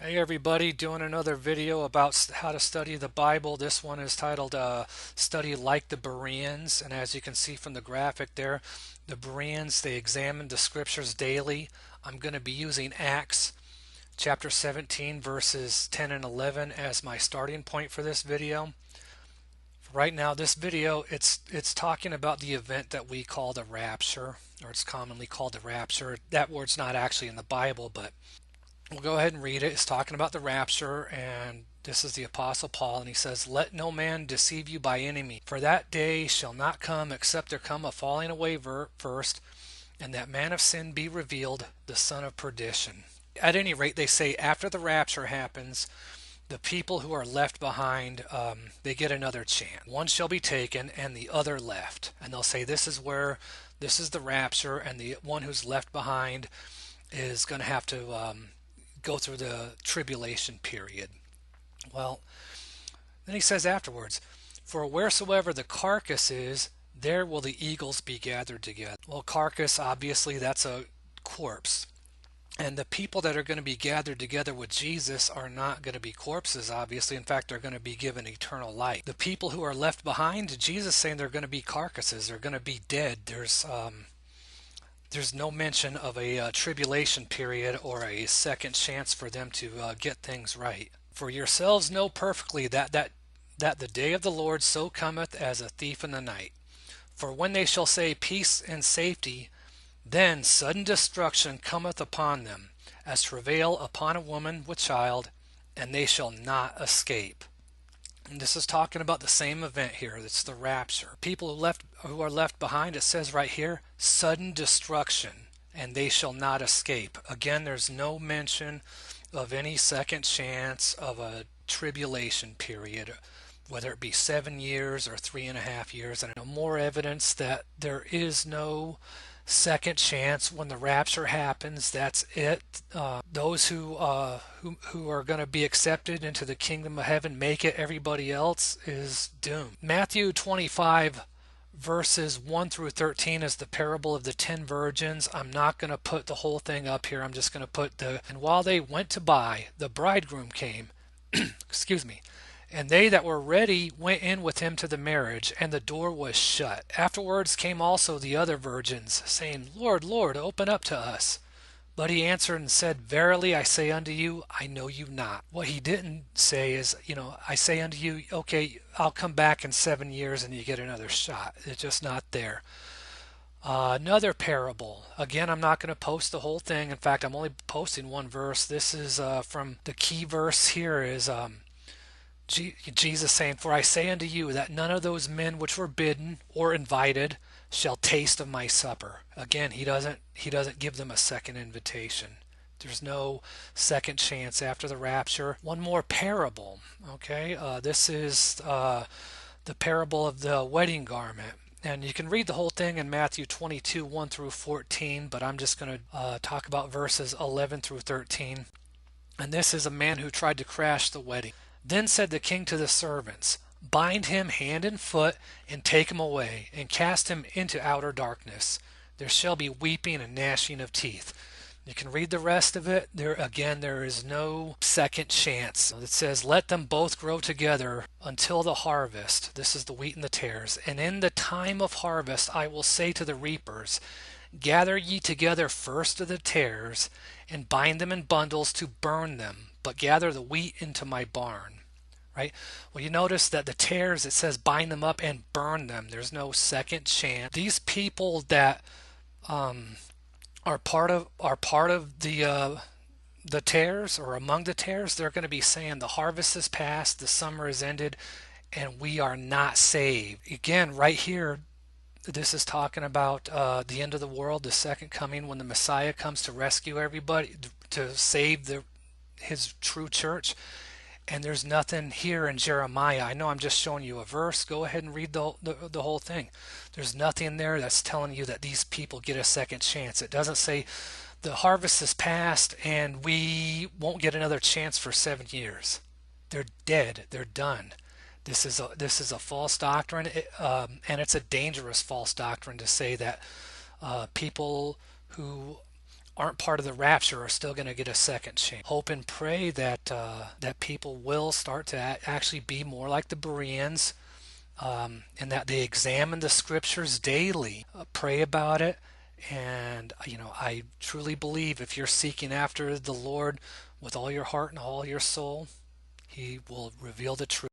Hey everybody, doing another video about how to study the Bible. This one is titled Study Like the Bereans, and as you can see from the graphic there, the Bereans, they examined the scriptures daily. I'm going to be using Acts chapter 17 verses 10 and 11 as my starting point for this video. Right now, this video, it's talking about the event that we call the rapture, or it's commonly called the rapture. That word's not actually in the Bible, but we'll go ahead and read it. It's talking about the rapture, and this is the Apostle Paul, and he says, "Let no man deceive you by any means, for that day shall not come except there come a falling away first, and that man of sin be revealed, the son of perdition." At any rate, they say after the rapture happens, the people who are left behind, they get another chance. One shall be taken, and the other left. And they'll say, this is the rapture, and the one who's left behind is going to have to go through the tribulation period. Well, then he says afterwards, "For wheresoever the carcass is, there will the eagles be gathered together." Well, carcass, obviously, that's a corpse. And the people that are going to be gathered together with Jesus are not going to be corpses, obviously. In fact, they're going to be given eternal life. The people who are left behind, Jesus is saying they're going to be carcasses. They're going to be dead. There's no mention of a tribulation period or a second chance for them to get things right. "For yourselves know perfectly that the day of the Lord so cometh as a thief in the night. For when they shall say peace and safety, then sudden destruction cometh upon them, as travail upon a woman with child, and they shall not escape." And this is talking about the same event here. It's the rapture. People who are left behind, it says right here, sudden destruction, and they shall not escape. Again, there's no mention of any second chance of a tribulation period, whether it be 7 years or 3.5 years, and no more evidence that there is no second chance when the rapture happens. That's it. Those who are going to be accepted into the kingdom of heaven make it. Everybody else is doomed. Matthew 25 verses 1 through 13 is the parable of the 10 virgins. I'm not going to put the whole thing up here. I'm just going to put "And while they went to buy, the bridegroom came." Excuse me. "And they that were ready went in with him to the marriage, and the door was shut. Afterwards came also the other virgins, saying, Lord, Lord, open up to us. But he answered and said, Verily I say unto you, I know you not." What he didn't say is, I say unto you, okay, I'll come back in 7 years and you get another shot. It's just not there. Another parable. Again, I'm not going to post the whole thing. In fact, I'm only posting one verse. This is from the key verse here is Jesus saying, "For I say unto you that none of those men which were bidden or invited shall taste of my supper." Again, he doesn't give them a second invitation. There's no second chance after the rapture. One more parable. Okay, this is the parable of the wedding garment. And you can read the whole thing in Matthew 22, 1 through 14, but I'm just going to talk about verses 11 through 13. And this is a man who tried to crash the wedding. "Then said the king to the servants, Bind him hand and foot, and take him away, and cast him into outer darkness. There shall be weeping and gnashing of teeth." You can read the rest of it. There is no second chance. It says, "Let them both grow together until the harvest." This is the wheat and the tares. "And in the time of harvest I will say to the reapers, Gather ye together first of the tares, and bind them in bundles to burn them, but gather the wheat into my barn." Right? Well, you notice that the tares, it says bind them up and burn them. There's no second chance. These people that are part of the tares, or among the tares, they're going to be saying the harvest is past, the summer is ended, and we are not saved. Again, right here, this is talking about the end of the world, the second coming, when the Messiah comes to rescue everybody, to save his true church. And there's nothing here in Jeremiah. I know I'm just showing you a verse. Go ahead and read the whole thing. There's nothing there that's telling you that these people get a second chance. It doesn't say the harvest is past and we won't get another chance for 7 years. They're dead. They're done. This is a false doctrine, and it's a dangerous false doctrine to say that people who aren't part of the rapture are still going to get a second chance. Hope and pray that that people will start to actually be more like the Bereans, and that they examine the scriptures daily, pray about it, and I truly believe if you're seeking after the Lord with all your heart and all your soul, He will reveal the truth.